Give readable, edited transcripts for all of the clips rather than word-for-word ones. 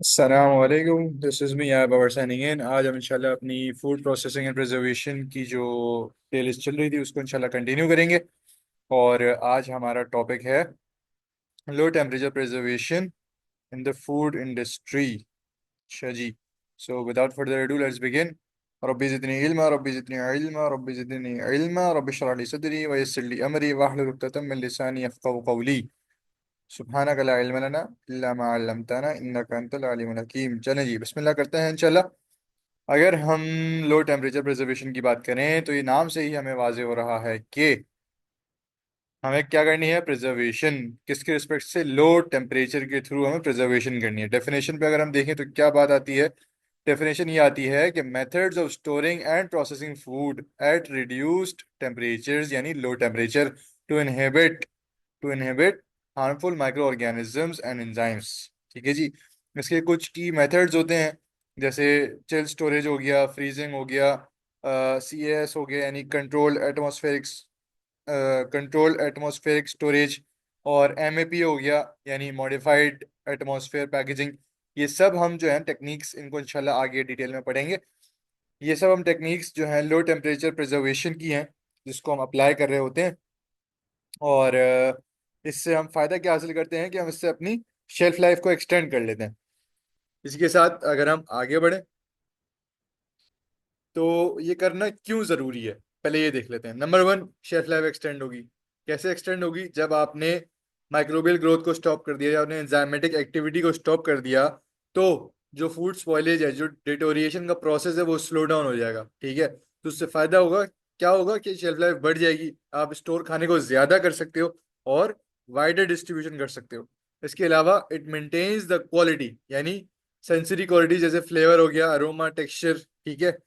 अस्सलामुअलैकुम, this is me यार Babar signing इन। आज हम इंशाल्लाह अपनी फूड प्रोसेसिंग एंड प्रिजर्वेशन की जो प्लेलिस्ट चल रही थी उसको इंशाल्लाह कंटिन्यू करेंगे। और आज हमारा टॉपिक है low temperature preservation in the food industry. अच्छा जी। So without further ado let's begin. रब्बी ज़िदनी इल्मा रब्बी ज़िदनी इल्मा रब्बी ज़िदनी इल्मा रब्बी इश्रह ली सदरी व यस्सिर ली अमरी वाहलुल उक़दतम मिन लिसानी यफ़क़हू क़ौली। सुब्हानक ला इल्म लना इल्ला मा अल्लमतना इन्नका अंतल अलीमुल हकीम। चलें जी, बिस्मिल्लाह करते हैं इंशाल्लाह। अगर हम लो टेम्परेचर प्रिजर्वेशन की बात करें तो ये नाम से ही हमें वाज़ेह हो रहा है कि हमें क्या करनी है, प्रिजर्वेशन। किसके रिस्पेक्ट से? लो टेम्परेचर के थ्रू हमें प्रिजर्वेशन करनी है। डेफिनेशन पे अगर हम देखें तो क्या बात आती है? डेफिनेशन ये आती है कि methods of storing and processing food at reduced temperatures यानी low temperature to inhibit harmful micro organisms and enzymes. ठीक है जी। इसके कुछ की मेथड्स होते हैं, जैसे चिल स्टोरेज हो गया, फ्रीजिंग हो गया, CAS हो गया यानी कंट्रोल्ड एटमॉस्फेरिक स्टोरेज, और MAP हो गया यानी मॉडिफाइड एटमॉस्फेयर पैकेजिंग। ये सब हम जो है टेक्निक्स, इनको इंशाल्लाह आगे डिटेल में पढ़ेंगे। ये सब हम टेक्निक्स जो हैं लो टेम्परेचर प्रिजर्वेशन की हैं, जिसको हम अप्लाई कर रहे होते हैं। और इससे हम फायदा क्या हासिल करते हैं कि हम इससे अपनी शेल्फ लाइफ को एक्सटेंड कर लेते हैं। इसी के साथ अगर हम आगे बढ़े तो ये करना क्यों जरूरी है, पहले ये देख लेते हैं। Number one, shelf life extend होगी। कैसे एक्सटेंड होगी? जब आपने माइक्रोबियल ग्रोथ को स्टॉप कर दिया या आपने एंजाइमेटिक एक्टिविटी को स्टॉप कर दिया, तो जो फूड स्पॉइलेज है, जो डिटोरिएशन का प्रोसेस है, वो स्लो डाउन हो जाएगा। ठीक है, तो उससे फायदा होगा। क्या होगा कि शेल्फ लाइफ बढ़ जाएगी, आप स्टोर खाने को ज्यादा कर सकते हो और वाइडर डिस्ट्रीब्यूशन कर सकते हो। इसके अलावा इट मेंटेन्स द क्वालिटी यानी सेंसरी क्वालिटी, जैसे फ्लेवर हो गया, अरोमा, टेक्सचर। ठीक है,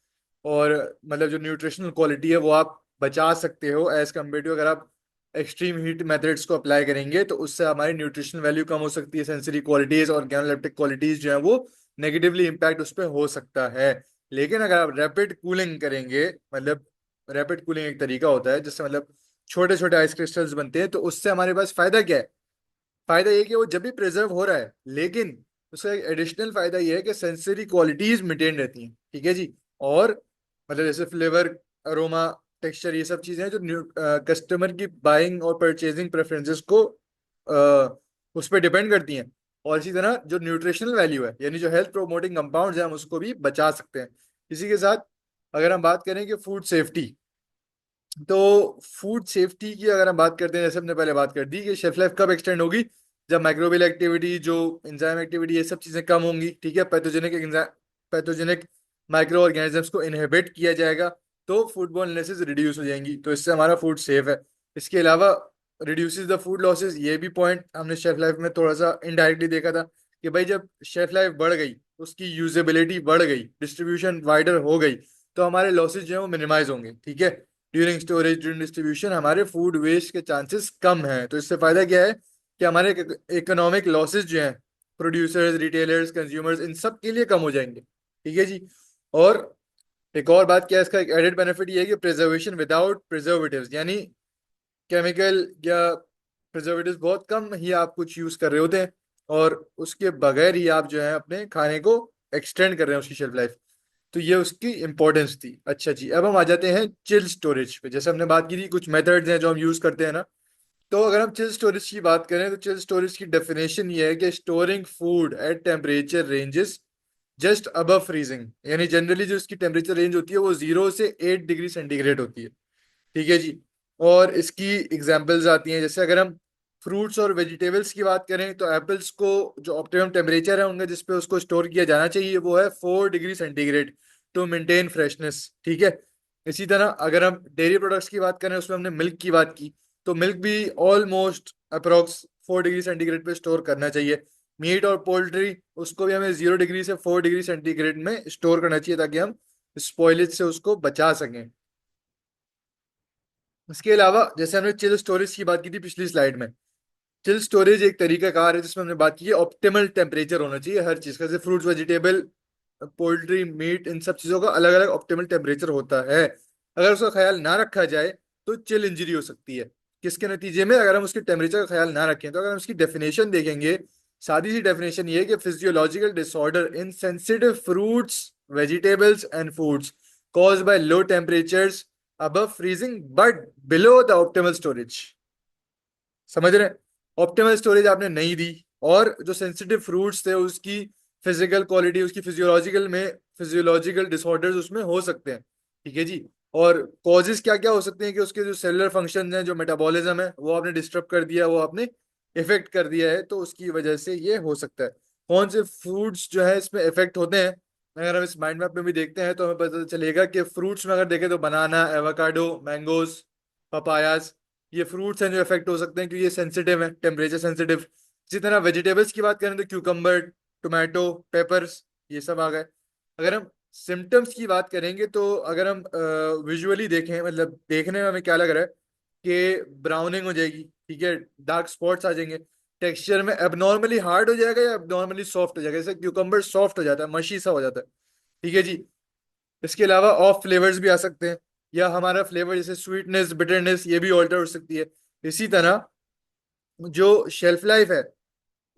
और मतलब जो न्यूट्रिशनल क्वालिटी है वो आप बचा सकते हो एज कम्पेयर टू अगर आप एक्सट्रीम हीट मेथड्स को अप्लाई करेंगे, तो उससे हमारी न्यूट्रिशनल वैल्यू कम हो सकती है, सेंसरी क्वालिटीज और ऑर्गेनोलेप्टिक क्वालिटीज जो है वो नेगेटिवली इम्पैक्ट उस पर हो सकता है। लेकिन अगर आप रैपिड कूलिंग करेंगे, मतलब रैपिड कूलिंग एक तरीका होता है जिससे मतलब छोटे छोटे आइस क्रिस्टल्स बनते हैं, तो उससे हमारे पास फायदा क्या है? फायदा ये कि वो जब भी प्रिजर्व हो रहा है, लेकिन उसका एक एडिशनल फायदा ये है कि सेंसरी क्वालिटीज मेंटेन रहती हैं। ठीक है जी। और मतलब जैसे फ्लेवर, अरोमा, टेक्सचर, ये सब चीजें हैं जो कस्टमर की बाइंग और परचेजिंग प्रेफरेंसेस को उस पर डिपेंड करती हैं। और इसी तरह जो न्यूट्रिशनल वैल्यू है यानी जो हेल्थ प्रोमोटिंग कंपाउंड्स हैं, हम उसको भी बचा सकते हैं। इसी के साथ अगर हम बात करें कि फूड सेफ्टी, तो फूड सेफ्टी की अगर हम बात करते हैं, जैसे हमने पहले बात कर दी कि शेल्फ लाइफ कब एक्सटेंड होगी, जब माइक्रोबियल एक्टिविटी, जो एंजाइम एक्टिविटी, ये सब चीजें कम होंगी। ठीक है, पैथोजेनिक माइक्रो ऑर्गेनिजम्स को इनहिबिट किया जाएगा, तो फूडबॉर्न इलनेसेस रिड्यूस हो जाएंगी, तो इससे हमारा फूड सेफ है। इसके अलावा रिड्यूसेस द फूड लॉसेस, ये भी पॉइंट हमने शेल्फ लाइफ में थोड़ा सा इनडायरेक्टली देखा था कि भाई जब शेल्फ लाइफ बढ़ गई, उसकी यूजेबिलिटी बढ़ गई, डिस्ट्रीब्यूशन वाइडर हो गई, तो हमारे लॉसेज जो है वो मिनिमाइज होंगे। ठीक है, ड्यूरिंग स्टोरेज, ड्यूरिंग डिस्ट्रीब्यूशन हमारे फूड वेस्ट के चांसेस कम हैं। तो इससे फायदा क्या है कि हमारे इकोनॉमिक लॉसेज जो हैं, प्रोड्यूसर्स, रिटेलर्स, कंज्यूमर्स, इन सब के लिए कम हो जाएंगे। ठीक है जी। और एक और बात क्या है, इसका एक एडेड बेनिफिट ये है कि प्रिजर्वेशन विदाउट प्रिजर्वेटिव्स यानी केमिकल या प्रिजर्वेटिव्स बहुत कम ही आप कुछ यूज कर रहे होते हैं, और उसके बगैर ही आप जो है अपने खाने को एक्सटेंड कर रहे हैं उसकी शेल्फ लाइफ। तो ये उसकी इंपॉर्टेंस थी। अच्छा जी, अब हम आ जाते हैं चिल स्टोरेज पे। जैसे हमने बात की थी कुछ मेथड्स हैं जो हम यूज करते हैं ना, तो अगर हम चिल स्टोरेज की बात करें तो चिल स्टोरेज की डेफिनेशन ये है कि storing food at temperature ranges just above freezing, यानी जनरली जो इसकी टेम्परेचर रेंज होती है वो 0 से 8 डिग्री सेंटीग्रेड होती है। ठीक है जी। और इसकी एग्जांपल्स आती हैं, जैसे अगर हम फ्रूट्स और वेजिटेबल्स की बात करें तो एप्पल्स को जो ऑप्टिमम टेम्परेचर है उनका जिस पे उसको स्टोर किया जाना चाहिए वो है 4 degree centigrade to maintain freshness. ठीक है। इसी तरह अगर हम डेयरी प्रोडक्ट्स की बात करें, उसमें हमने मिल्क की बात की, तो मिल्क भी ऑलमोस्ट अप्रोक्स 4 डिग्री सेंटीग्रेड पे स्टोर करना चाहिए। मीट और पोल्ट्री, उसको भी हमें 0 डिग्री से 4 डिग्री सेंटीग्रेड में स्टोर करना चाहिए ताकि हम स्पॉइलेज से उसको बचा सकें। इसके अलावा जैसे हमने चिल स्टोरेज की बात की थी पिछली स्लाइड में, चिल स्टोरेज एक तरीका कार है जिसमें हमने बात की है ऑप्टिमल टेम्परेचर होना चाहिए हर चीज का, जैसे फ्रूट्स, वेजिटेबल, पोल्ट्री, मीट, इन सब चीजों का अलग अलग ऑप्टिमल टेम्परेचर होता है। अगर उसका ख्याल ना रखा जाए तो चिल इंजरी हो सकती है। किसके नतीजे में? अगर हम उसके टेम्परेचर का ख्याल ना रखें, तो अगर हम उसकी डेफिनेशन देखेंगे सादी सी डेफिनेशन ये है कि physiological disorder in sensitive fruits, vegetables and foods caused by low temperatures above freezing but below the optimal storage। समझ रहे हैं? ऑप्टिमल स्टोरेज आपने नहीं दी, और जो सेंसिटिव फ्रूट्स थे उसकी फिजिकल क्वालिटी, उसकी फिजियोलॉजिकल डिसऑर्डर्स उसमें हो सकते हैं। ठीक है जी। और कॉजेज क्या क्या हो सकते हैं कि उसके जो सेलुलर फंक्शन है, जो मेटाबॉलिज्म है, वो आपने डिस्टर्ब कर दिया, वो आपने इफेक्ट कर दिया है, तो उसकी वजह से ये हो सकता है। कौन से फ्रूट्स जो है इसमें इफेक्ट होते हैं, अगर हम इस माइंड मैप में भी देखते हैं तो हमें पता चलेगा कि फ्रूट्स में अगर देखें तो बनाना, एवोकाडो, मैंगोज, पपायाज, ये फ्रूट्स हैं जो इफेक्ट हो सकते हैं क्योंकि ये सेंसिटिव है, टेम्परेचर सेंसिटिव। इसी तरह वेजिटेबल्स की बात करें तो क्यूकम्बर, टोमेटो, पेपर्स, ये सब आ गए। अगर हम सिम्टम्स की बात करेंगे तो अगर हम विजुअली देखें, मतलब देखने में हमें क्या लग रहा है कि ब्राउनिंग हो जाएगी, ठीक है, डार्क स्पॉट्स आ जाएंगे, टेक्सचर में एबनॉर्मली हार्ड हो जाएगा या एबनॉर्मली सॉफ्ट हो जाएगा, जैसे क्यूकम्बर सॉफ्ट हो जाता है, मशी सा हो जाता है। ठीक है जी। इसके अलावा ऑफ फ्लेवर्स भी आ सकते हैं, या हमारा फ्लेवर जैसे स्वीटनेस, बिटरनेस, ये भी ऑल्टर हो सकती है। इसी तरह जो शेल्फ लाइफ है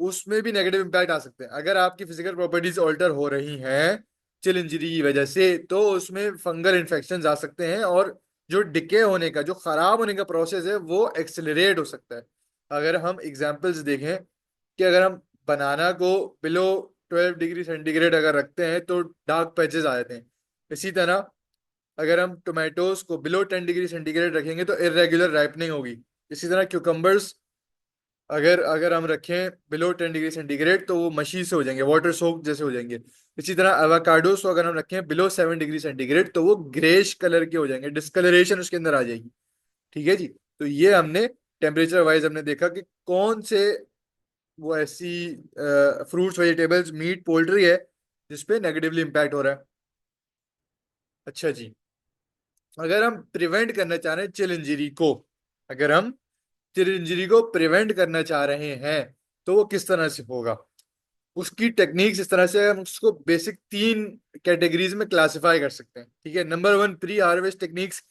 उसमें भी नेगेटिव इम्पैक्ट आ सकते हैं। अगर आपकी फिजिकल प्रॉपर्टीज ऑल्टर हो रही हैं चिल इंजरी की वजह से, तो उसमें फंगल इन्फेक्शन आ सकते हैं, और जो डिके होने का, जो खराब होने का प्रोसेस है, वो एक्सेलरेट हो सकता है। अगर हम एग्जांपल्स देखें कि अगर हम बनाना को बिलो 12 डिग्री सेंटीग्रेड अगर रखते हैं तो डार्क पैचेस आ जाते हैं। इसी तरह अगर हम टोमेटोज को बिलो 10 डिग्री सेंटीग्रेड रखेंगे तो इरेगुलर राइपनिंग होगी। इसी तरह क्यूकम्बर्स अगर अगर हम रखें बिलो 10 डिग्री सेंटीग्रेड तो वो मशी से हो जाएंगे, वाटर सोक जैसे हो जाएंगे। इसी तरह एवोकाडोस को अगर हम रखें बिलो 7 डिग्री सेंटीग्रेड तो वो ग्रेश कलर के हो जाएंगे, डिस्कलरेशन उसके अंदर आ जाएगी। ठीक है जी। तो ये हमने टेम्परेचर वाइज हमने देखा कि कौन से वो ऐसी फ्रूट्स, वेजिटेबल्स, मीट, पोल्ट्री है जिसपे नेगेटिवली इम्पैक्ट हो रहा है। अच्छा जी। अगर हम प्रिवेंट करना चाह रहे हैं चिल इंजरी को, अगर हम चिल इंजरी को प्रिवेंट करना चाह रहे हैं तो वो किस तरह से होगा, उसकी टेक्निक्स इस तरह से हम उसको बेसिक 3 कैटेगरीज में क्लासिफाई कर सकते हैं। ठीक है। नंबर 1, प्री हार्वेस्ट टेक्निक्स,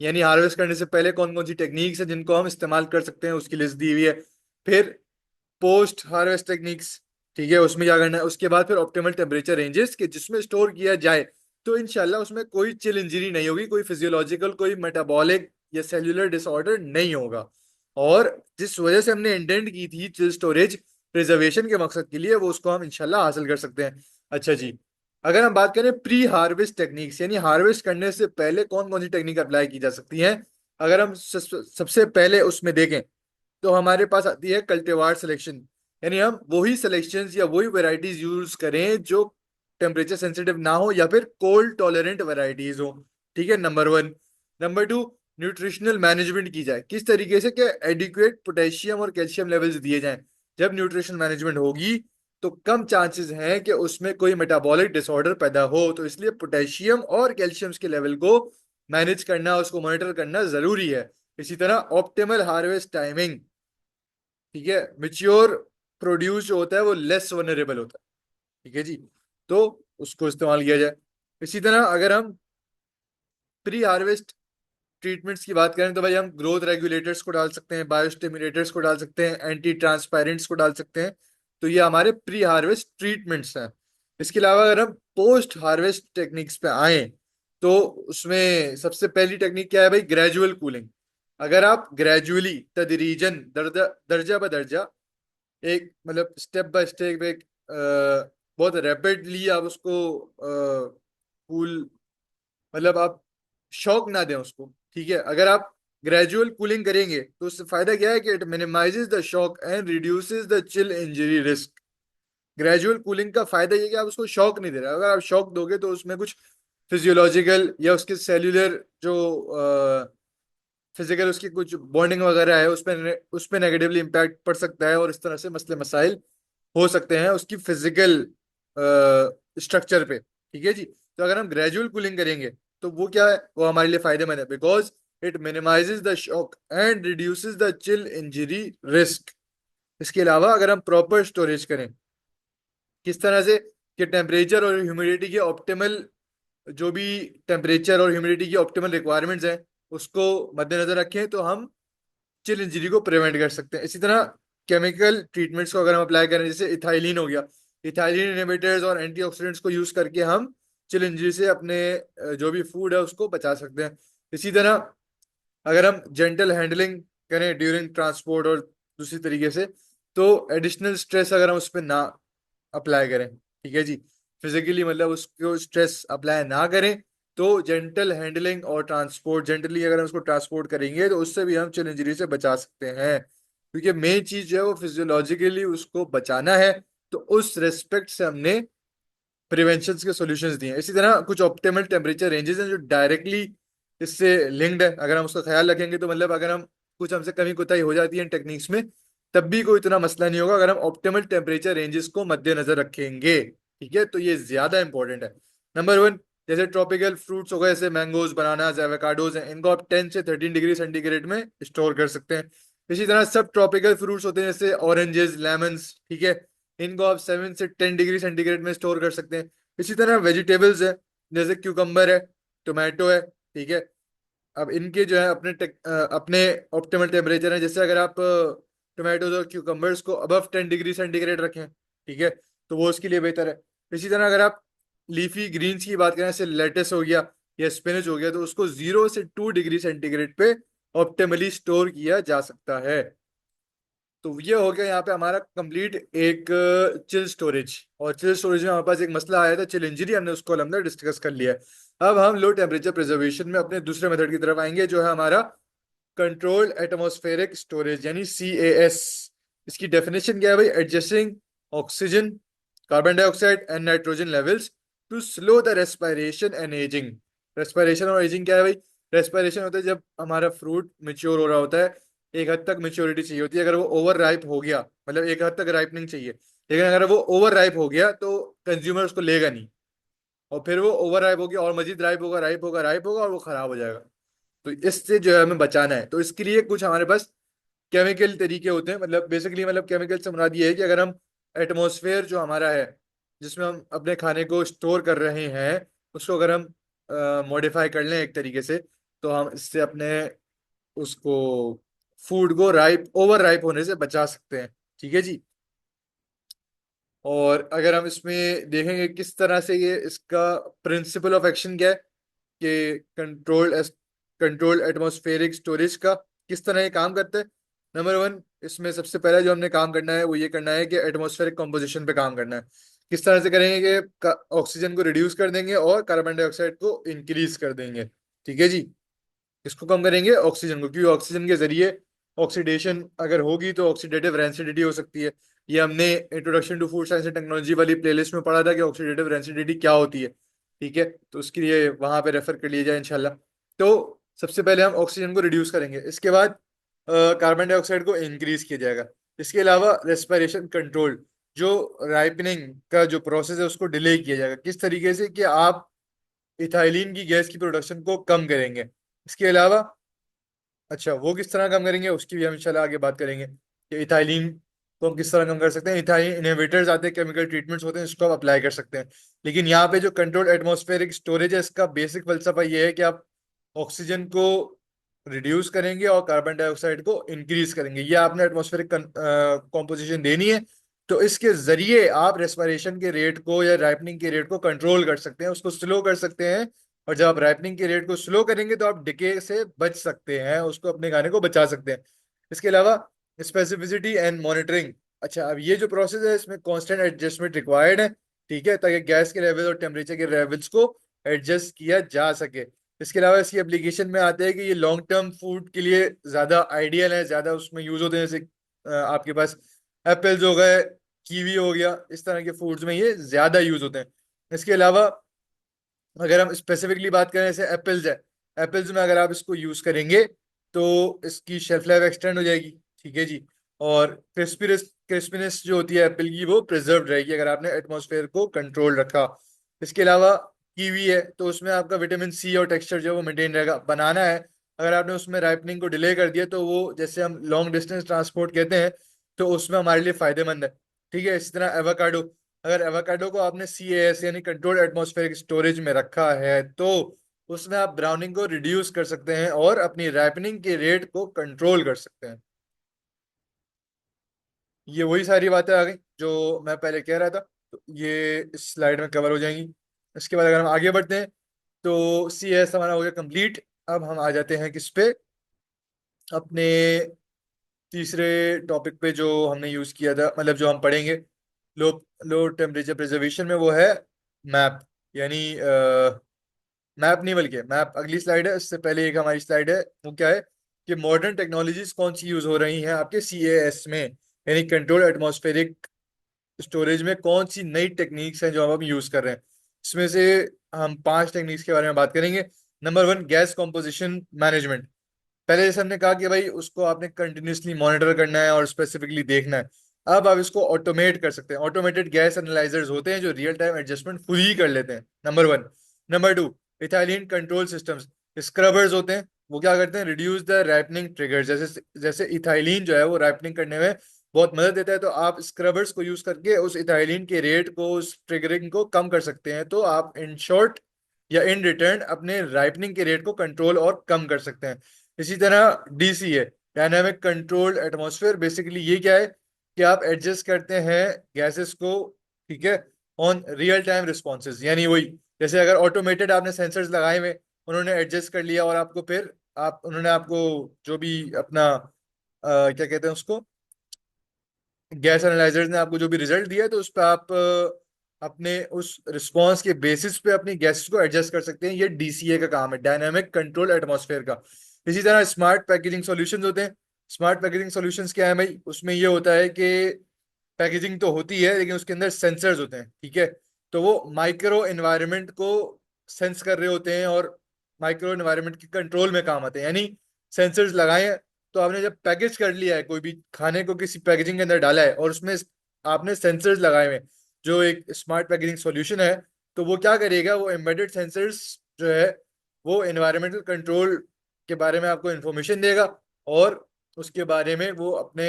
यानी हार्वेस्ट करने से पहले कौन कौन सी टेक्निक्स है जिनको हम इस्तेमाल कर सकते हैं, उसकी लिस्ट दी हुई है। फिर पोस्ट हार्वेस्ट टेक्निक्स, ठीक है, उसमें क्या करना है। उसके बाद फिर ऑप्टिमल टेम्परेचर रेंजेस के जिसमें स्टोर किया जाए तो इंशाल्लाह उसमें कोई चिल इंजरी नहीं होगी, कोई फिजियोलॉजिकल, कोई मेटाबॉलिक या सेल्यूलर डिसऑर्डर नहीं होगा। और जिस वजह से हमने इंटेंट की थी चिल स्टोरेज प्रिजर्वेशन के मकसद के लिए, वो उसको हम इंशाल्लाह हासिल कर सकते हैं। अच्छा जी। अगर हम बात करें प्री हार्वेस्ट टेक्निक्स, यानी हार्वेस्ट करने से पहले कौन कौन सी टेक्निक अप्लाई की जा सकती हैं, अगर हम सबसे पहले उसमें देखें तो हमारे पास आती है कल्टीवार सिलेक्शन। यानी हम वही सिलेक्शंस या वही वैरायटीज यूज करें जो टेम्परेचर सेंसिटिव ना हो या फिर कोल्ड टॉलरेंट वैरायटीज हो। ठीक है, नंबर 1। नंबर 2, न्यूट्रिशनल मैनेजमेंट की जाए, किस तरीके से कि एडिक्वेट पोटेशियम और कैल्शियम लेवल्स दिए जाएं। जब न्यूट्रिशनल मैनेजमेंट होगी तो कम चांसेस हैं कि उसमें कोई मेटाबॉलिक डिसऑर्डर पैदा हो, तो इसलिए पोटेशियम और कैल्शियम के लेवल को मैनेज करना, उसको मॉनिटर करना जरूरी है। इसी तरह ऑप्टिमल हार्वेस्ट टाइमिंग, ठीक है, मिच्योर प्रोड्यूस जो होता है वो लेस वनरेबल होता है। ठीक है जी। तो उसको इस्तेमाल किया जाए। इसी तरह अगर हम प्री हार्वेस्ट ट्रीटमेंट्स की बात करें तो भाई हम ग्रोथ रेगुलेटर्स को डाल सकते हैं, बायोस्टिमुलेटर्स को डाल सकते हैं, एंटी ट्रांसपायरेंट्स को डाल सकते हैं। तो ये हमारे प्री हार्वेस्ट ट्रीटमेंट्स हैं। इसके अलावा अगर हम पोस्ट हार्वेस्ट टेक्निक्स पे आए तो उसमें सबसे पहली टेक्निक क्या है भाई, ग्रेजुअल कूलिंग। अगर आप ग्रेजुअली, तदरीजन, दर्जा बदर्जा, एक मतलब स्टेप बाय स्टेप, एक बहुत रैपिडली आप उसको कूल, मतलब आप शॉक ना दें उसको। ठीक है, अगर आप ग्रेजुअल कूलिंग करेंगे तो उससे फायदा क्या है कि it minimises the shock and reduces the chill injury risk. Gradual cooling का फायदा ये कि आप उसको शॉक नहीं दे रहे। अगर आप शॉक दोगे तो उसमें कुछ फिजियोलॉजिकल या उसके सेल्यूलर जो फिजिकल उसकी कुछ बॉन्डिंग वगैरह है उस पर नेगेटिवली इम्पैक्ट पड़ सकता है, और इस तरह से मसले मसाइल हो सकते हैं उसकी फिजिकल स्ट्रक्चर पे। ठीक है जी। तो अगर हम ग्रेजुअल कूलिंग करेंगे तो वो क्या है, वो हमारे लिए फायदेमंद है, because it minimises the shock and reduces the chill injury risk. इसके अलावा अगर हम प्रॉपर स्टोरेज करें, किस तरह से कि टेम्परेचर और ह्यूमिडिटी के ऑप्टिमल, जो भी टेम्परेचर और ह्यूमिडिटी की ऑप्टिमल रिक्वायरमेंट्स हैं उसको मद्देनजर रखें तो हम चिल इंजरी को प्रिवेंट कर सकते हैं। इसी तरह केमिकल ट्रीटमेंट्स को अगर हम अप्लाई करें, जैसे इथाइलिन हो गया, इथाइलिन इनहिबिटर्स और एंटीऑक्सीडेंट्स को यूज करके हम चिल इंजरी से अपने जो भी फूड है उसको बचा सकते हैं। इसी तरह अगर हम जेंटल हैंडलिंग करें ड्यूरिंग ट्रांसपोर्ट और दूसरी तरीके से, तो एडिशनल स्ट्रेस अगर हम उस पर ना अप्लाई करें, ठीक है जी, फिजिकली मतलब उसको स्ट्रेस अप्लाई ना करें, तो जेंटल हैंडलिंग और ट्रांसपोर्ट, जेंटली अगर हम उसको ट्रांसपोर्ट करेंगे तो उससे भी हम चिल इंजरी से बचा सकते हैं, क्योंकि मेन चीज जो है वो फिजियोलॉजिकली उसको बचाना है। तो उस रेस्पेक्ट से हमने प्रिवेंशन के सॉल्यूशंस दिए हैं। इसी तरह कुछ ऑप्टिमल टेम्परेचर रेंजेस हैं जो डायरेक्टली इससे लिंक्ड है। अगर हम उसका ख्याल रखेंगे तो मतलब अगर हम कुछ हमसे कमी कोताही हो जाती है टेक्निक्स में, तब भी कोई इतना मसला नहीं होगा अगर हम ऑप्टिमल टेम्परेचर रेंजेस को मद्देनजर रखेंगे। ठीक है, तो ये ज्यादा इंपॉर्टेंट है। नंबर वन, जैसे ट्रॉपिकल फ्रूट्स हो गए, जैसे मैंगोज, बनानाज, एवोकाडोज हैं, इनको आप 10 से 13 डिग्री सेंटीग्रेड में स्टोर कर सकते हैं। इसी तरह सब ट्रॉपिकल फ्रूट्स होते हैं जैसे ऑरेंजेस, लेमन्स, ठीक है, इनको आप 7 से 10 डिग्री सेंटीग्रेड में स्टोर कर सकते हैं। इसी तरह वेजिटेबल्स है, जैसे क्यूकम्बर है, टोमेटो है, ठीक है, अब इनके जो है अपने ऑप्टिमल टेम्परेचर है। जैसे अगर आप टोमेटोज और क्यूकम्बर्स को अबव 10 डिग्री सेंटीग्रेड रखें, ठीक है, तो वो उसके लिए बेहतर है। इसी तरह अगर आप लीफी ग्रीन्स की बात करें, जैसे लेटस हो गया या स्पिनच हो गया, तो उसको 0 से 2 डिग्री सेंटीग्रेड पे ऑप्टिमली स्टोर किया जा सकता है। तो ये हो गया यहाँ पे हमारा कंप्लीट एक चिल स्टोरेज। और चिल स्टोरेज में हमारे पास एक मसला आया था, चिल इंजरी, हमने उसको हमने डिस्कस कर लिया है। अब हम लो टेम्परेचर प्रिजर्वेशन में अपने दूसरे मेथड की तरफ आएंगे, जो है हमारा कंट्रोल्ड एटमॉस्फेरिक स्टोरेज यानी CAS। इसकी डेफिनेशन क्या है भाई? Adjusting oxygen, carbon dioxide and nitrogen levels to slow the respiration and ageing. Respiration और एजिंग क्या है भाई? रेस्पिरेशन होता है जब हमारा फ्रूट मेच्योर हो रहा होता है, एक हद तक मेच्योरिटी चाहिए होती है, अगर वो ओवर राइप हो गया, मतलब एक हद तक राइपनिंग चाहिए, लेकिन अगर वो ओवर राइप हो गया तो कंज्यूमर उसको लेगा नहीं, और फिर वो ओवर राइप हो गया और मजीद राइप होगा, राइप होगा, राइप होगा, और वो खराब हो जाएगा। तो इससे जो है हमें बचाना है, तो इसके लिए कुछ हमारे पास केमिकल तरीके होते हैं। मतलब बेसिकली मतलब केमिकल से मुराद ये है कि अगर हम एटमॉस्फेयर जो हमारा है, जिसमें हम अपने खाने को स्टोर कर रहे हैं, उसको अगर हम मॉडिफाई कर लें एक तरीके से, तो हम इससे अपने उसको फूड को राइप ओवर राइप होने से बचा सकते हैं। ठीक है जी। और अगर हम इसमें देखेंगे किस तरह से ये इसका प्रिंसिपल ऑफ एक्शन क्या है, कि कंट्रोल्ड एटमॉस्फेरिक स्टोरेज का किस तरह ये काम करता है। नंबर वन, इसमें सबसे पहला जो हमने काम करना है वो ये करना है कि एटमॉस्फेरिक कॉम्पोजिशन पे काम करना है। किस तरह से करेंगे कि ऑक्सीजन को रिड्यूस कर देंगे और कार्बन डाइऑक्साइड को इंक्रीज कर देंगे। ठीक है जी। इसको कम करेंगे ऑक्सीजन को, क्योंकि ऑक्सीजन के जरिए ऑक्सीडेशन अगर होगी तो ऑक्सीडेटिव रेंसिडिटी हो सकती है। ये हमने introduction to food science and technology वाली प्लेलिस्ट में पढ़ा था कि ऑक्सीडेटिव रेंसिडिटी क्या होती है। ठीक है, तो उसके लिए वहां पे रेफर कर लिया जाए इंशाल्लाह। तो सबसे पहले हम ऑक्सीजन को रिड्यूस करेंगे, इसके बाद कार्बन डाइऑक्साइड को इंक्रीज किया जाएगा। इसके अलावा रेस्पिरेशन कंट्रोल, जो राइपनिंग का जो प्रोसेस है उसको डिले किया जाएगा। किस तरीके से? कि आप इथाइलिन की गैस की प्रोडक्शन को कम करेंगे। इसके अलावा अच्छा, वो किस तरह कम करेंगे उसकी भी हम इंशाल्लाह आगे बात करेंगे कि इथाइलिन को हम किस तरह कम कर सकते हैं। इथाइलिन इनहिबिटर्स आते हैं, केमिकल ट्रीटमेंट्स होते हैं, इसको आप अप्लाई कर सकते हैं। लेकिन यहाँ पे जो कंट्रोल्ड एटमॉस्फेरिक स्टोरेज है, इसका बेसिक फलसफा ये है कि आप ऑक्सीजन को रिड्यूस करेंगे और कार्बन डाइऑक्साइड को इंक्रीज करेंगे। ये आपने एटमॉस्फेरिक कॉम्पोजिशन देनी है। तो इसके जरिए आप रेस्पिरेशन के रेट को या राइपनिंग के रेट को कंट्रोल कर सकते हैं, उसको स्लो कर सकते हैं। और जब आप रैपनिंग के रेट को स्लो करेंगे तो आप डिके से बच सकते हैं, उसको अपने खाने को बचा सकते हैं। इसके अलावा स्पेसिफिसिटी एंड मॉनिटरिंग। अच्छा, अब ये जो प्रोसेस है इसमें कांस्टेंट एडजस्टमेंट रिक्वायर्ड है, ठीक है, ताकि गैस के लेवल और टेम्परेचर के लेवल्स को एडजस्ट किया जा सके। इसके अलावा इसकी एप्लीकेशन में आते हैं कि ये लॉन्ग टर्म फूड के लिए ज़्यादा आइडियल है, ज़्यादा उसमें यूज़ होते हैं। जैसे आपके पास एप्पल्स हो गए, कीवी हो गया, इस तरह के फूड्स में ये ज़्यादा यूज़ होते हैं। इसके अलावा अगर हम स्पेसिफिकली बात करें, जैसे एप्पल्स है, एप्पल्स में अगर आप इसको यूज करेंगे तो इसकी शेल्फ लाइफ एक्सटेंड हो जाएगी। ठीक है जी। और क्रिस्पीनेस जो होती है एप्पल की वो प्रिजर्व रहेगी अगर आपने एटमॉस्फेयर को कंट्रोल रखा। इसके अलावा कीवी है, तो उसमें आपका विटामिन सी और टेक्सचर जो है वो मेंटेन रहेगा। बनाना है, अगर आपने उसमें राइपनिंग को डिले कर दिया तो वो, जैसे हम लॉन्ग डिस्टेंस ट्रांसपोर्ट कहते हैं, तो उसमें हमारे लिए फायदेमंद है। ठीक है। इसी तरह एवोकाडो, अगर एवोकाडो को आपने CAS यानी कंट्रोल्ड एटमॉस्फेरिक स्टोरेज में रखा है, तो उसमें आप ब्राउनिंग को रिड्यूस कर सकते हैं और अपनी रैपनिंग के रेट को कंट्रोल कर सकते हैं। ये वही सारी बातें आ गई जो मैं पहले कह रहा था, तो ये इस स्लाइड में कवर हो जाएंगी। इसके बाद अगर हम आगे बढ़ते हैं तो सी एस हमारा हो गया कंप्लीट। अब हम आ जाते हैं किस पे, अपने तीसरे टॉपिक पे जो हमने यूज किया था, मतलब जो हम पढ़ेंगे लो लो टेम्परेचर प्रिजर्वेशन में, वो है मैप। यानी मैप नहीं बल्कि मैप अगली स्लाइड है, उससे पहले एक हमारी स्लाइड है, वो क्या है कि मॉडर्न टेक्नोलॉजीज कौन सी यूज हो रही हैं आपके सीएएस में, यानी कंट्रोल एटमॉस्फेरिक स्टोरेज में कौन सी नई टेक्निक्स हैं जो हम यूज कर रहे हैं। इसमें से हम 5 टेक्निक्स के बारे में बात करेंगे। Number 1, gas composition management. पहले जैसे हमने कहा कि भाई उसको आपने कंटिन्यूसली मॉनिटर करना है और स्पेसिफिकली देखना है। अब आप इसको ऑटोमेट कर सकते हैं। ऑटोमेटेड गैस एनालाइजर्स होते हैं जो रियल टाइम एडजस्टमेंट खुद ही कर लेते हैं, number 1। Number 2, ethylene control systems. Scrubbers होते हैं, वो क्या करते हैं, रिड्यूस द रैपनिंग ट्रिगर। जैसे जैसे इथाइलिन जो है वो रैपनिंग करने में बहुत मदद देता है, तो आप स्क्रबर्स को यूज करके उस इथाइलिन के रेट को, उस ट्रिगरिंग को कम कर सकते हैं। तो आप इन शॉर्ट या इन रिटर्न अपने राइपनिंग के रेट को कंट्रोल और कम कर सकते हैं। इसी तरह DCA, dynamic controlled atmosphere, basically ये क्या है कि आप एडजस्ट करते हैं गैसेस को, ठीक है, ऑन रियल टाइम रिस्पॉन्सेज। यानी वही, जैसे अगर ऑटोमेटेड आपने सेंसर्स लगाए हुए, उन्होंने एडजस्ट कर लिया और आपको फिर आप उन्होंने आपको जो भी अपना क्या कहते हैं उसको, गैस एनालाइजर्स ने आपको जो भी रिजल्ट दिया है, तो उस पर आप अपने उस रिस्पॉन्स के बेसिस पे अपनी गैसेस को एडजस्ट कर सकते हैं। ये डीसीए का काम है, डायनामिक कंट्रोल एटमॉस्फेयर का। इसी तरह स्मार्ट पैकेजिंग सॉल्यूशंस होते हैं। स्मार्ट पैकेजिंग सॉल्यूशंस क्या है भाई, उसमें ये होता है कि पैकेजिंग तो होती है लेकिन उसके अंदर सेंसर्स होते हैं, ठीक है। तो वो माइक्रो एनवायरनमेंट को सेंस कर रहे होते हैं और माइक्रो एनवायरनमेंट के कंट्रोल में काम आते हैं। यानी सेंसर्स लगाए हैं, तो आपने जब पैकेज कर लिया है, कोई भी खाने को किसी पैकेजिंग के अंदर डाला है और उसमें आपने सेंसर्स लगाए हुए हैं, जो एक स्मार्ट पैकेजिंग सॉल्यूशन है, तो वो क्या करेगा, वो एम्बेडेड सेंसर्स जो है वो एनवायरमेंटल कंट्रोल के बारे में आपको इंफॉर्मेशन देगा, और उसके बारे में वो अपने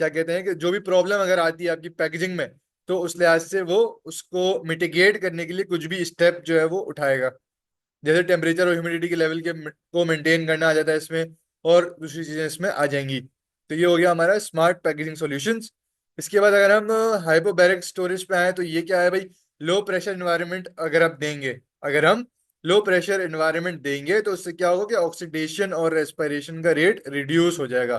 क्या कहते हैं कि जो भी प्रॉब्लम अगर आती है आपकी पैकेजिंग में, तो उस लिहाज से वो उसको मिटिगेट करने के लिए कुछ भी स्टेप जो है वो उठाएगा। जैसे टेम्परेचर और ह्यूमिडिटी के लेवल के को मेंटेन करना आ जाता है इसमें, और दूसरी चीजें इसमें आ जाएंगी। तो ये हो गया हमारा स्मार्ट पैकेजिंग सॉल्यूशंस। इसके बाद अगर हम हाइपोबैरिक स्टोरेज पे आए, तो ये क्या है भाई, लो प्रेशर इन्वायरमेंट अगर आप देंगे, अगर हम लो प्रेशर इन्वायरमेंट देंगे तो उससे क्या होगा कि ऑक्सीडेशन और रेस्पिरेशन का रेट रिड्यूस हो जाएगा।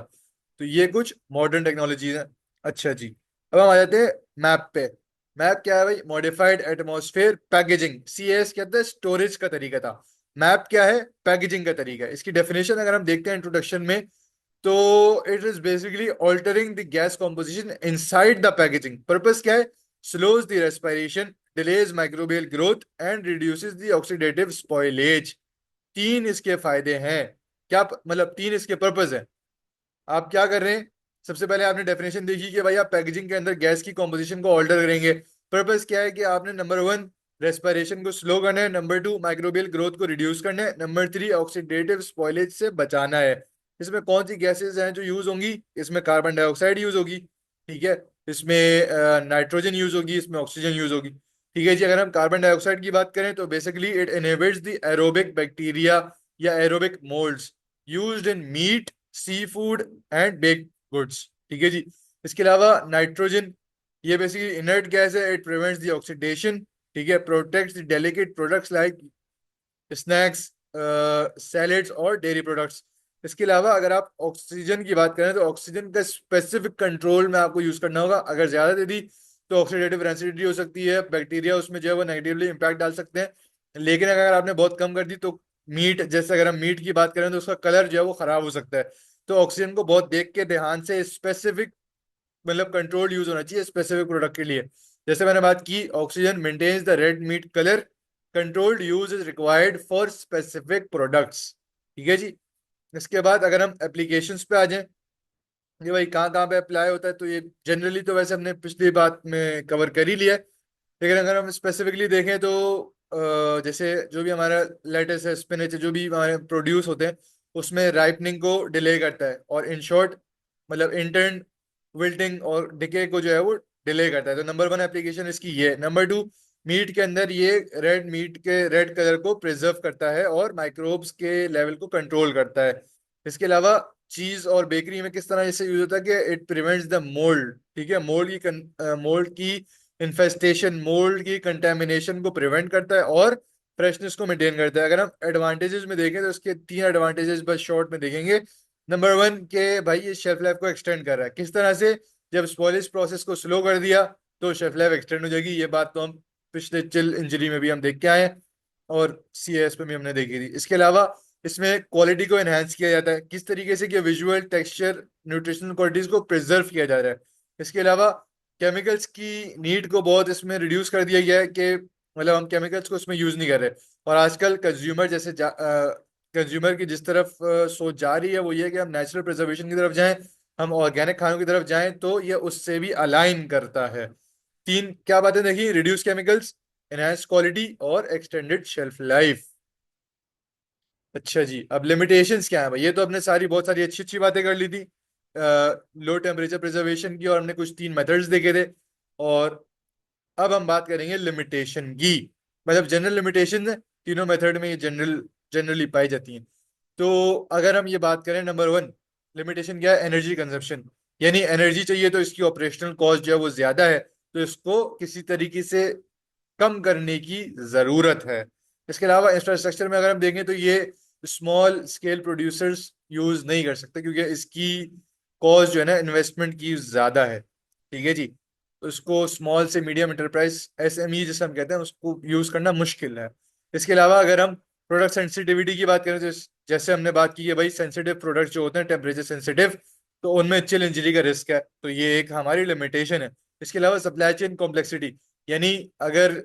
तो ये कुछ मॉडर्न टेक्नोलॉजीज हैं। अच्छा जी, अब हम आ जाते हैं मैप पे। मैप क्या है भाई, मॉडिफाइड एटमॉस्फेयर पैकेजिंग, सीएस कहते हैं स्टोरेज का तरीका था। मैप क्या है, पैकेजिंग का तरीका है। इसकी डेफिनेशन अगर हम देखते हैं इंट्रोडक्शन में, तो it is basically altering the gas composition inside the packaging. Purpose क्या है, slows the respiration, delays microbial growth and reduces the oxidative spoilage. तीन इसके फायदे हैं। क्या मतलब तीन इसके पर्पस है। आप क्या कर रहे हैं, सबसे पहले आपने डेफिनेशन देखी कि भाई आप पैकेजिंग के अंदर गैस की कॉम्पोजिशन को ऑल्टर करेंगे। पर्पस क्या है कि आपने नंबर 1 रेस्पिरेशन को स्लो करना है, नंबर 2 माइक्रोबियल ग्रोथ को रिड्यूस करना है, नंबर 3 ऑक्सीडेटिव स्पॉइलेज से बचाना है। इसमें कौन सी गैसेज हैं जो यूज होंगी, इसमें कार्बन डाइऑक्साइड यूज होगी, ठीक है, इसमें नाइट्रोजन यूज होगी, इसमें ऑक्सीजन यूज होगी। ठीक है जी, अगर हम कार्बन डाइऑक्साइड की बात करें तो basically it inhibits the aerobic bacteria या aerobic moulds used in meat, sea food and baked goods, ठीक है जी। इसके अलावा नाइट्रोजन, ये बेसिकली इनर्ट गैस है, इट प्रिवेंट्स द ऑक्सीडेशन, ठीक है, protects the delicate products like snacks, salads और डेयरी प्रोडक्ट्स। इसके अलावा अगर आप ऑक्सीजन की बात करें, तो ऑक्सीजन का स्पेसिफिक कंट्रोल में आपको यूज करना होगा। अगर ज्यादा दे दी तो ऑक्सीडेटिव रेसिडिटी हो सकती है, बैक्टीरिया उसमें जो है वो नेगेटिवली इंपैक्ट डाल सकते हैं। लेकिन अगर आपने बहुत कम कर दी तो मीट, जैसे अगर हम मीट की बात करें तो उसका कलर जो है वो खराब हो सकता है। तो ऑक्सीजन को बहुत देख के ध्यान से स्पेसिफिक, मतलब कंट्रोल यूज होना चाहिए स्पेसिफिक प्रोडक्ट के लिए। जैसे मैंने बात की, oxygen maintains the red meat colour, controlled use is required for specific products, ठीक है जी। इसके बाद अगर हम एप्लीकेशंस पे आ जाएं, ये भाई कहाँ कहाँ पे अप्लाई होता है, तो ये जनरली तो वैसे हमने पिछली बात में कवर कर ही लिया है। लेकिन अगर हम स्पेसिफिकली देखें तो जैसे जो भी हमारा लेटेस है, स्पिनच है, जो भी हमारे प्रोड्यूस होते हैं, उसमें राइपनिंग को डिले करता है, और इन शॉर्ट मतलब इंटर्न विल्टिंग और डिके को जो है वो डिले करता है। तो नंबर 1 एप्लीकेशन इसकी ये है। नंबर 2, मीट के अंदर ये रेड मीट के रेड कलर को प्रिजर्व करता है और माइक्रोब्स के लेवल को कंट्रोल करता है। इसके अलावा चीज और बेकरी में किस तरह से यूज होता है कि इट प्रिवेंट्स द मोल्ड, ठीक है, मोल्ड की इन्फेस्टेशन, मोल्ड की कंटेमिनेशन को प्रिवेंट करता है और फ्रेशनेस को मेंटेन करता है। अगर हम एडवांटेजेस में देखें तो इसके 3 एडवांटेजेस बस शॉर्ट में देखेंगे। नंबर 1 के भाई ये शेल्फ लाइफ को एक्सटेंड कर रहा है। किस तरह से? जब स्पॉलिश प्रोसेस को स्लो कर दिया तो शेल्फ लाइफ एक्सटेंड हो जाएगी। ये बात तो हम पिछले चिल इंजरी में भी हम देख के आए हैं और सीएस पे भी हमने देखी थी। इसके अलावा इसमें क्वालिटी को एनहांस किया जाता है। किस तरीके से कि विजुअल, टेक्सचर, न्यूट्रिशनल क्वालिटीज को प्रिजर्व किया जा रहा है। इसके अलावा केमिकल्स की नीड को बहुत इसमें रिड्यूस कर दिया गया है कि मतलब हम केमिकल्स को उसमें यूज नहीं कर रहे। और आजकल कंज्यूमर की जिस तरफ सोच जा रही है वो ये है कि हम नेचुरल प्रिजर्वेशन की तरफ जाएं, हम ऑर्गेनिक खानों की तरफ जाएं, तो ये उससे भी अलाइन करता है। 3 क्या बातें देखी? रिड्यूस केमिकल्स, एनहांस क्वालिटी और एक्सटेंडेड शेल्फ लाइफ। अच्छा जी, अब लिमिटेशंस क्या है भाई? ये तो हमने सारी बहुत सारी अच्छी अच्छी बातें कर ली थी लो टेम्परेचर प्रिजर्वेशन की, और हमने कुछ 3 मेथड्स देखे थे। और अब हम बात करेंगे लिमिटेशन की, मतलब जनरल लिमिटेशन है। तीनों मेथड में ये जनरली पाई जाती हैं। तो अगर हम ये बात करें, नंबर 1 लिमिटेशन क्या है? एनर्जी कंजप्शन, यानी एनर्जी चाहिए तो इसकी ऑपरेशनल कॉस्ट जो है वो ज्यादा है, तो इसको किसी तरीके से कम करने की जरूरत है। इसके अलावा इंफ्रास्ट्रक्चर में अगर हम देखें तो ये स्मॉल स्केल प्रोड्यूसर्स यूज नहीं कर सकते क्योंकि इसकी कॉस्ट जो है ना इन्वेस्टमेंट की ज्यादा है, ठीक है जी। तो इसको स्मॉल से मीडियम एंटरप्राइज, एसएमई जिसे हम कहते हैं, उसको यूज करना मुश्किल है। इसके अलावा अगर हम प्रोडक्ट सेंसिटिविटी की बात करें तो जैसे हमने बात की है भाई, सेंसिटिव प्रोडक्ट जो होते हैं टेम्परेचर सेंसिटिव, तो उनमें चिल इंजरी का रिस्क है, तो ये एक हमारी लिमिटेशन है। इसके अलावा सप्लाई चेन कॉम्प्लेक्सिटी, यानी अगर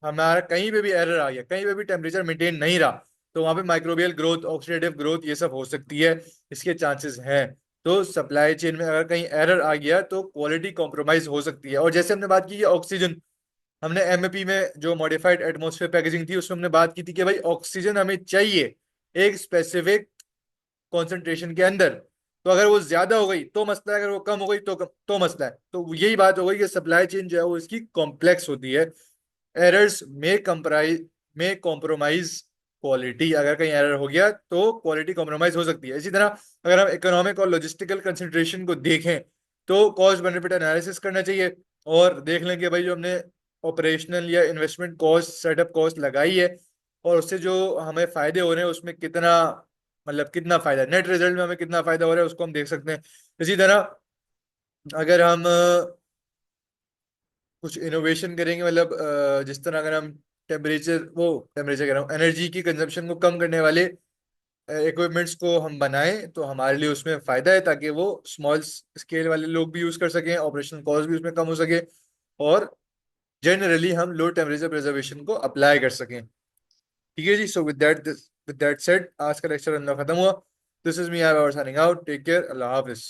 हमारा कहीं पे भी एरर आ गया, कहीं पे भी टेम्परेचर मेंटेन नहीं रहा, तो वहां पे माइक्रोबियल ग्रोथ, ऑक्सीडेटिव ग्रोथ, ये सब हो सकती है, इसके चांसेस हैं। तो सप्लाई चेन में अगर कहीं एरर आ गया तो क्वालिटी कॉम्प्रोमाइज हो सकती है। और जैसे हमने बात की है ऑक्सीजन, हमने एमएपी में जो मॉडिफाइड एटमॉस्फेयर पैकेजिंग थी उसमें हमने बात की थी कि भाई ऑक्सीजन हमें चाहिए एक स्पेसिफिक कॉन्सेंट्रेशन के अंदर। तो अगर वो ज्यादा हो गई तो मसला है, अगर वो कम हो गई तो मसला है। तो यही बात हो गई कि सप्लाई चेन जो है वो इसकी कॉम्प्लेक्स होती है। एरर्स में कॉम्प्रोमाइज क्वालिटी, अगर कहीं एरर हो गया तो क्वालिटी कॉम्प्रोमाइज हो सकती है। इसी तरह अगर हम इकोनॉमिक और लॉजिस्टिकल कंसिडरेशन को देखें तो कॉस्ट बेनिफिट एनालिसिस करना चाहिए और देख लें कि भाई जो हमने ऑपरेशनल या इन्वेस्टमेंट कॉस्ट, सेटअप कॉस्ट लगाई है और उससे जो हमें फायदे हो रहे हैं उसमें कितना, मतलब कितना फायदा, नेट रिजल्ट में हमें कितना फायदा हो रहा है उसको हम देख सकते हैं। इसी तरह अगर हम कुछ इनोवेशन करेंगे, मतलब जिस तरह अगर हम टेम्परेचर कह रहा हूँ, एनर्जी की कंजप्शन को कम करने वाले इक्विपमेंट्स को हम बनाएं तो हमारे लिए उसमें फायदा है, ताकि वो स्मॉल स्केल वाले लोग भी यूज कर सकें, ऑपरेशनल कॉस्ट भी उसमें कम हो सके, और जनरली हम लो टेम्परेचर प्रिजर्वेशन को अप्लाई कर सकें। ठीक है जी। सो विद दैट सेड, आज का लेक्चर अंदर खत्म हुआ। This is me, I signing out. Take care, अल्लाह हाफिज।